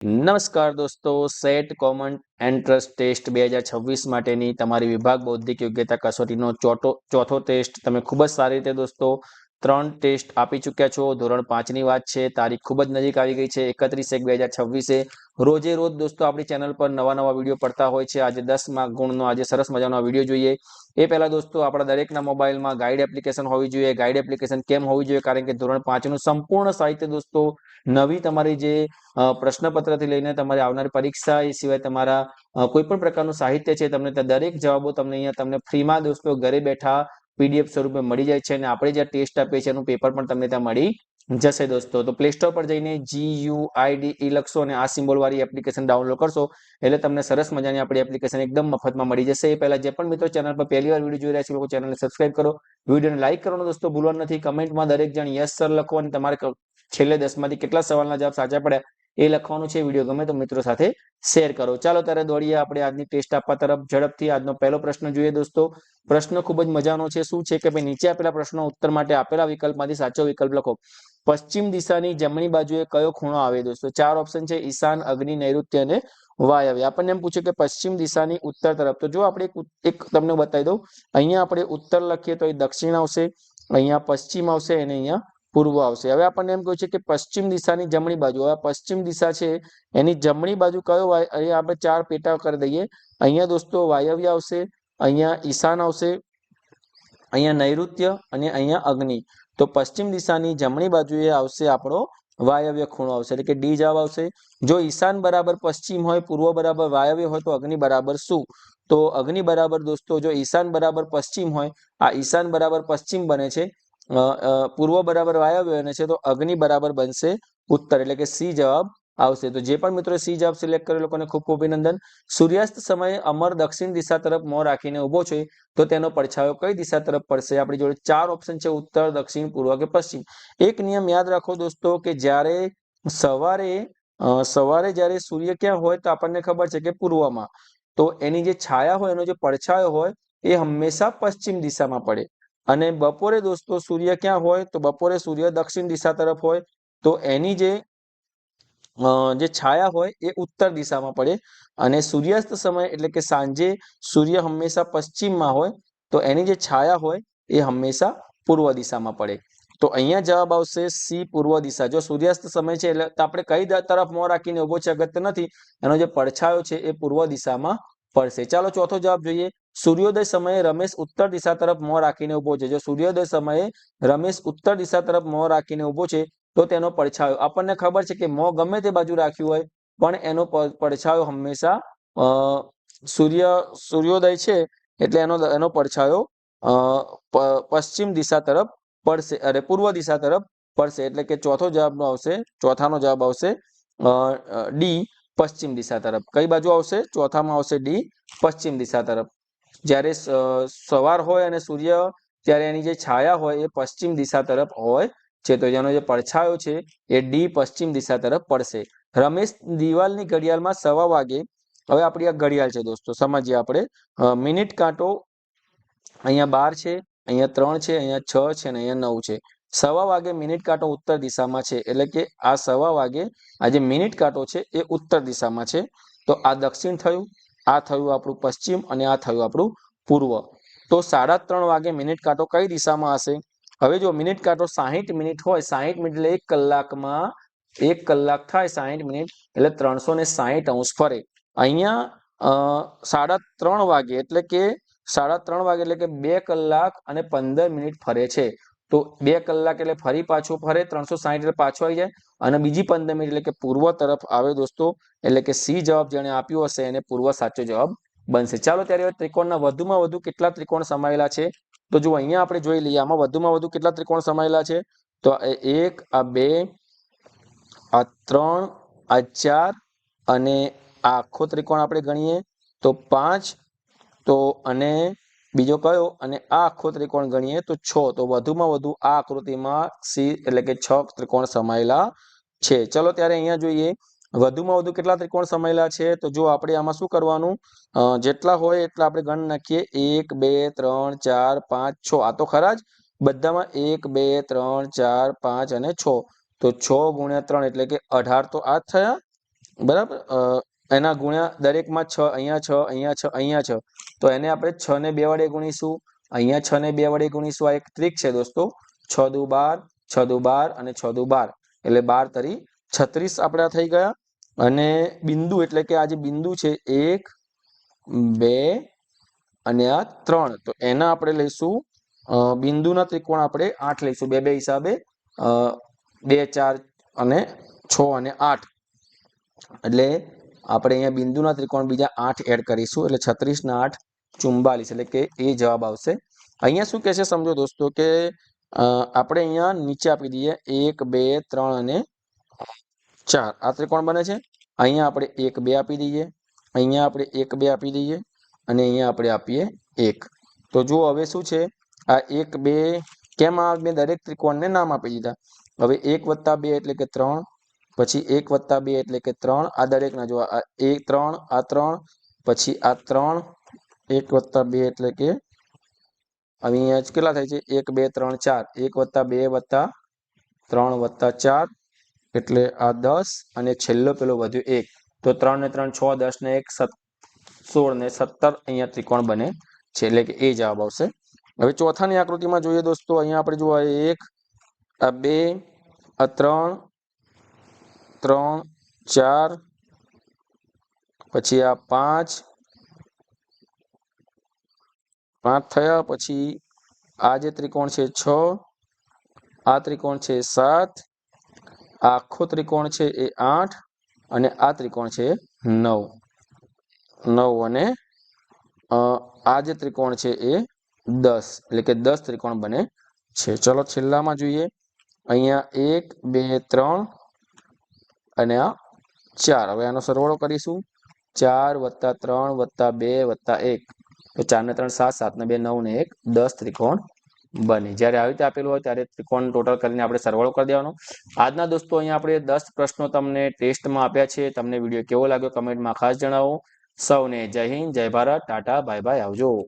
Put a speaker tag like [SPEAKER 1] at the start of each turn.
[SPEAKER 1] નમસ્કાર દોસ્તો, set common entrance test 2026 માટેની તમારી વિભાગ બૌદ્ધિક યોગ્યતા કસોટીનો ચોથો ટેસ્ટ તમે ખૂબ જ સારી રીતે દોસ્તો 3 ટેસ્ટ આપી ચૂક્યા છો। ધોરણ 5 ની વાત છે, તારીખ ખૂબ જ નજીક આવી ગઈ છે 31/1/2026 રોજે રોજ દોસ્તો આપણી ચેનલ પર નવા વિડીયો પડતા હોય છે। આજે 10 માર્ક ગુણનો આજે સરસ મજાનો વિડીયો જોઈએ। એ પહેલા દોસ્તો આપણા દરેકના મોબાઈલમાં ગાઈડ એપ્લિકેશન હોવી જોઈએ। ગાઈડ એપ્લિકેશન કેમ હોવી જોઈએ? કારણ કે ધોરણ 5 નું સંપૂર્ણ સાહિત્ય દોસ્તો નવી તમારી જે પ્રશ્નપત્રથી લઈને તમારી આવનારી પરીક્ષા એ સિવાય તમારા કોઈ પણ પ્રકારનું સાહિત્ય છે તમને ત્યાં દરેક જવાબો તમને અહીંયા તમને ફ્રીમાં દોસ્તો ઘરે બેઠા પીડીએફ સ્વરૂપે મળી જાય છે અને આપણે જે ટેસ્ટ આપીએ છીએ એનું પેપર પણ તમને ત્યાં મળી જશે દોસ્તો। તો પ્લે સ્ટોર પર જઈને GUIDE લખશો અને આ સિમ્બોલ વાળી એપ્લિકેશન ડાઉનલોડ કરશો એટલે તમને સરસ મજાની આપણી એપ્લિકેશન એકદમ મફતમાં મળી જશે। એ પહેલા જે પણ મિત્રો ચેનલ પર પહેલી વાર વિડીયો જોઈ રહ્યા છે લોકો ચેનલને સબસ્ક્રાઇબ કરો, વિડીયોને લાઈક કરવાનો દોસ્તો ભૂલવાનું નથી। કમેન્ટમાં દરેક જણ યસ સર લખો અને તમારે છેલ્લે 10 માંથી કેટલા સવાલના જવાબ સાચા પડ્યા એ લખવાનું છે। વિડીયો ગમે તો મિત્રો સાથે શેર કરો। ચાલો ત્યારે દોડીએ આપણે આજની ટેસ્ટ આપવા તરફ ઝડપથી। આજનો પહેલો પ્રશ્ન જોઈએ દોસ્તો। પ્રશ્ન ખૂબ જ મજાનો છે। શું છે કે ભાઈ નીચે આપેલા પ્રશ્નો ઉત્તર માટે આપેલા વિકલ્પમાંથી સાચો વિકલ્પ લખો। પશ્ચિમ દિશાની જમણી બાજુએ કયો ખૂણો આવે દોસ્તો? 4 ઓપ્શન છે, ઈશાન, અગ્નિ, નૈઋત્ય અને વાયવ્ય। આપણને એમ પૂછે કે પશ્ચિમ દિશાની ઉત્તર તરફ, તો જો આપણે એક તમને બતાવી દઉં, અહીંયા આપણે ઉત્તર લખીએ તો એ દક્ષિણ આવશે, અહીંયા પશ્ચિમ આવશે અને અહીંયા પૂર્વ આવશે। હવે આપણને એમ કહ્યું છે કે પશ્ચિમ દિશાની જમણી બાજુ, હવે પશ્ચિમ દિશા છે એની જમણી બાજુ કયો અહીંયા આપણે 4 પેટા કરી દઈએ। અહીંયા દોસ્તો વાયવ્ય આવશે, અહીંયા ઈશાન આવશે, અહીંયા નૈઋત્ય અને અહીંયા અગ્નિ। તો પશ્ચિમ દિશાની જમણી બાજુએ આવશે આપણો વાયવ્ય ખૂણો આવશે, એટલે કે ડી જવાબ આવશે। જો ઈશાન બરાબર પશ્ચિમ હોય, પૂર્વ બરાબર વાયવ્ય હોય તો અગ્નિ બરાબર શું? તો અગ્નિ બરાબર દોસ્તો જો ઈશાન બરાબર પશ્ચિમ હોય, આ ઈશાન બરાબર પશ્ચિમ બને છે, પૂર્વ બરાબર વાયવ્ય બને છે, તો અગ્નિ બરાબર બનશે ઉત્તર, એટલે કે સી જવાબ આવશે। તો જે પણ મિત્રો સી જવાબ સિલેક્ટ કરે લોકોને ખૂબ ખૂબ અભિનંદન। સૂર્યાસ્ત સમયે અમર દક્ષિણ દિશા તરફ મોં રાખીને ઉભો છે તો તેનો પડછાયો કઈ દિશા તરફ પડશે? આપણી જોડે 4 ઓપ્શન છે, ઉત્તર, દક્ષિણ, પૂર્વ કે પશ્ચિમ। એક નિયમ યાદ રાખો દોસ્તો કે જ્યારે સવારે જ્યારે સૂર્ય ક્યાં હોય તો આપણને ખબર છે કે પૂર્વમાં, તો એની જે છાયા હોય એનો જે પડછાયો હોય એ હંમેશા પશ્ચિમ દિશામાં પડે। અને બપોરે દોસ્તો સૂર્ય ક્યાં હોય તો બપોરે સૂર્ય દક્ષિણ દિશા તરફ હોય તો એની જે છાયા હોય એ ઉત્તર દિશામાં પડે। અને સૂર્યાસ્ત સમય એટલે કે સાંજે સૂર્ય હંમેશા પશ્ચિમમાં હોય તો એની જે છાયા હોય એ હંમેશા પૂર્વ દિશામાં પડે। તો અહીંયા જવાબ આવશે સી, પૂર્વ દિશા। જો સૂર્યાસ્ત સમય છે એટલે આપણે કઈ તરફ મોં રાખીને ઉભો છે અગત્ય નથી, એનો જે પડછાયો છે એ પૂર્વ દિશામાં પડશે। ચાલો ચોથો જવાબ જોઈએ। સૂર્યોદય સમયે રમેશ ઉત્તર દિશા તરફ મોં રાખીને ઉભો છે। જો સૂર્યોદય સમયે રમેશ ઉત્તર દિશા તરફ મોં રાખીને ઉભો છે તો તેનો પડછાયો, આપણને ખબર છે કે મોં ગમે તે બાજુ રાખ્યું હોય પણ એનો પડછાયો હંમેશા સૂર્યોદય છે એટલે એનો પડછાયો પશ્ચિમ દિશા તરફ પડશે, અરે પૂર્વ દિશા તરફ પડશે। એટલે કે ચોથાનો જવાબ આવશે ડી, પશ્ચિમ દિશા તરફ। કઈ બાજુ આવશે? ચોથામાં આવશે ડી, પશ્ચિમ દિશા તરફ। જ્યારે સવાર હોય અને સૂર્ય ત્યારે એની જે છાયા હોય એ પશ્ચિમ દિશા તરફ હોય છે, તો જેનો જે પડછાયો છે એ ડી, પશ્ચિમ દિશા તરફ પડશે। રમેશ દિવાલની ઘડિયાળમાં 1:15 વાગે, હવે આપણી આ ઘડિયાળ છે દોસ્તો, સમજીએ આપણે। મિનિટ કાંટો અહીંયા 12 છે, અહીંયા 3 છે, અહીંયા 6 છે અને અહીંયા 9 છે। 1:15 વાગે મિનિટ કાંટો ઉત્તર દિશામાં છે, એટલે કે આ 1:15 વાગે આ જે મિનિટ કાંટો છે એ ઉત્તર દિશામાં છે, તો આ દક્ષિણ થયું, આ થયું આપણું પશ્ચિમ અને આ થયું આપણું પૂર્વ। તો 3:30 વાગે મિનિટ કાંટો કઈ દિશામાં હશે? હવે જો મિનિટ કાંટો 60 મિનિટ હોય, 60 મિનિટ એટલે 1 કલાકમાં 1 કલાક થાય 60 મિનિટ એટલે 360 ફરે। અહીંયા 3:30 વાગે એટલે કે 3:30 વાગે એટલે કે 2 કલાક અને 15 મિનિટ ફરે છે। તો 2 કલાક એટલે ફરી પાછું ફરે, 360 એટલે પાછું આવી જાય અને બીજી 15 મિનિટ એટલે કે પૂર્વ તરફ આવે દોસ્તો। એટલે કે સી જવાબ જેને આપ્યો હશે એને પૂર્વ સાચો જવાબ બનશે। ચાલો ત્યારે ત્રિકોણના વધુમાં વધુ કેટલા ત્રિકોણ સમાયેલા છે? તો જો અહીંયા આપણે જોઈ લઈએ, આમાં વધુમાં વધુ કેટલા ત્રિકોણ સમાયેલા છે? તો 1, આ 2, આ 3, આ 4 અને આ આખો ત્રિકોણ આપણે ગણીએ તો 5, તો અને બીજો કયો, અને આ આખો ત્રિકોણ ગણીએ તો 6। તો વધુમાં વધુ આ આકૃતિમાં સી એટલે કે 6 ત્રિકોણ સમાયેલા છે। ચલો ત્યારે અહીંયા જોઈએ વધુમાં વધુ કેટલા ત્રિકોણ સમાયેલા છે। તો જો આપણે આમાં શું કરવાનું, જેટલા હોય એટલા આપણે ગણ નાખીએ। 1, 2, 3, 4, 5, 6, આ તો ખરા જ બધામાં 1, 2, 3, 4, 5 અને 6। તો 6 × 3 એટલે કે 18 તો આ જ થયા, બરાબર એના ગુણ્યા દરેકમાં 6 અહીંયા 6 અહીંયા 6 અહીંયા 6 તો એને આપણે 6 ને 2 વડે ગુણીશું અહીંયા 6 ને 2 વડે ગુણીશું આ એક ટ્રીક છે દોસ્તો 6 દુ 12 6 દુ 12 અને 6 દુ 12 એટલે 12 તરી 36 આપણા થઈ ગયા અને બિંદુ એટલે કે આ જે બિંદુ છે 1 2 અને આ 3 તો એના આપણે લઈશું બિંદુના ત્રિકોણ આપણે 8 લઈશું બે બે હિસાબે 2 4 અને 6 અને 8 એટલે આપણે અહીંયા બિંદુના ત્રિકોણ બીજા 8 એડ કરીશું એટલે 36 ના 8 44 એટલે કે એ જવાબ આવશે અહીંયા શું કહે છે સમજો દોસ્તો કે આપણે અહીંયા નીચે આપી દઈએ 1 2 3 અને 4 આ ત્રિકોણ બને છે અહીંયા આપણે 1 2 આપી દઈએ અહીંયા આપણે 1 2 આપી દઈએ અને અહીંયા આપણે આપીએ 1 તો જો હવે શું છે આ 1 2 કેમ આ મેં દરેક ત્રિકોણને નામ આપી દીધા હવે 1 + 2 એટલે કે 3 પછી 1 + 2 એટલે કે 3 આ દરેકના જો આ 1 3 આ 3 પછી આ 3 1 + 2 એટલે કે અહીંયા કેટલા થાય છે 1 2 3 4 1 + 2 + 3 + 4 એટલે આ 10 અને છેલ્લો પેલો વધ્યો 1 તો 3 ને 3 6 10 ને 1 16 ને 17 અહીંયા ત્રિકોણ બને છે એટલે કે એ જવાબ આવશે હવે ચોથાની આકૃતિમાં જોઈએ દોસ્તો અહીંયા આપણે જુઓ 1 આ 2 આ 3 3 4 પછી આ 5 થયા પછી આ જે ત્રિકોણ છે 6 આ ત્રિકોણ છે 7 આખો ત્રિકોણ છે એ 8 અને આ ત્રિકોણ છે 9 અને આ જે ત્રિકોણ છે એ 10 એટલે કે 10 ત્રિકોણ બને છે ચલો છેલ્લામાં જોઈએ અહીંયા 1 2 3 અને આ 4 હવે આનો સરવાળો કરીશું 4 + 3 + 2 + 1 તો 4 ને 3 7 7 ને 2 9 ને 1 10 ત્રિકોણ બને જ્યારે આવી રીતે આપેલું હોય ત્યારે ત્રિકોણ ટોટલ કરીને આપણે સરવાળો કરી દેવાનો આજના દોસ્તો અહીંયા આપણે 10 પ્રશ્નો તમને ટેસ્ટમાં આપ્યા છે તમને વિડીયો કેવો લાગ્યો કમેન્ટમાં ખાસ જણાવો સૌને જય હિન્દ જય ભારત ટાટા બાય બાય આવજો